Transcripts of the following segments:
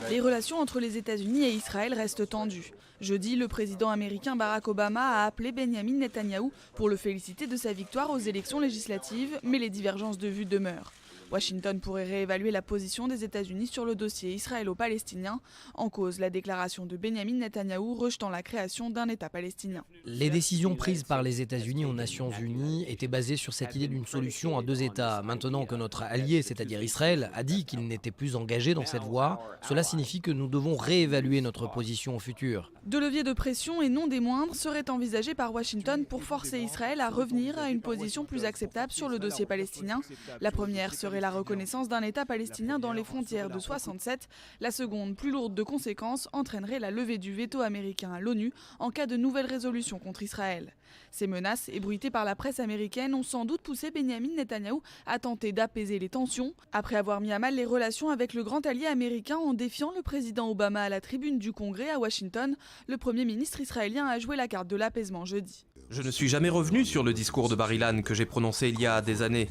Les relations entre les États-Unis et Israël restent tendues. Jeudi, le président américain Barack Obama a appelé Benyamin Netanyahou pour le féliciter de sa victoire aux élections législatives, mais les divergences de vues demeurent. Washington pourrait réévaluer la position des États-Unis sur le dossier israélo-palestinien, en cause la déclaration de Benyamin Netanyahou rejetant la création d'un État palestinien. Les décisions prises par les États-Unis aux Nations Unies étaient basées sur cette idée d'une solution à deux États. Maintenant que notre allié, c'est-à-dire Israël, a dit qu'il n'était plus engagé dans cette voie, cela signifie que nous devons réévaluer notre position au futur. Deux leviers de pression et non des moindres seraient envisagés par Washington pour forcer Israël à revenir à une position plus acceptable sur le dossier palestinien. La première serait la reconnaissance d'un État palestinien dans les frontières de 67. La seconde, plus lourde de conséquences, entraînerait la levée du veto américain à l'ONU en cas de nouvelle résolution contre Israël. Ces menaces, ébruitées par la presse américaine, ont sans doute poussé Benyamin Netanyahou à tenter d'apaiser les tensions. Après avoir mis à mal les relations avec le grand allié américain en défiant le président Obama à la tribune du Congrès à Washington, le Premier ministre israélien a joué la carte de l'apaisement jeudi. Je ne suis jamais revenu sur le discours de Bar-Ilan que j'ai prononcé il y a des années.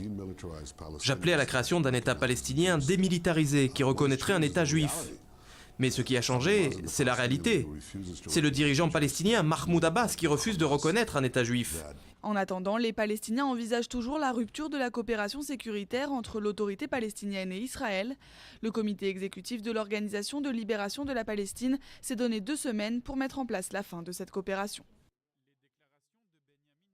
J'appelais à la création d'un État palestinien démilitarisé qui reconnaîtrait un État juif. Mais ce qui a changé, c'est la réalité. C'est le dirigeant palestinien Mahmoud Abbas qui refuse de reconnaître un État juif. En attendant, les Palestiniens envisagent toujours la rupture de la coopération sécuritaire entre l'autorité palestinienne et Israël. Le comité exécutif de l'Organisation de libération de la Palestine s'est donné 2 semaines pour mettre en place la fin de cette coopération.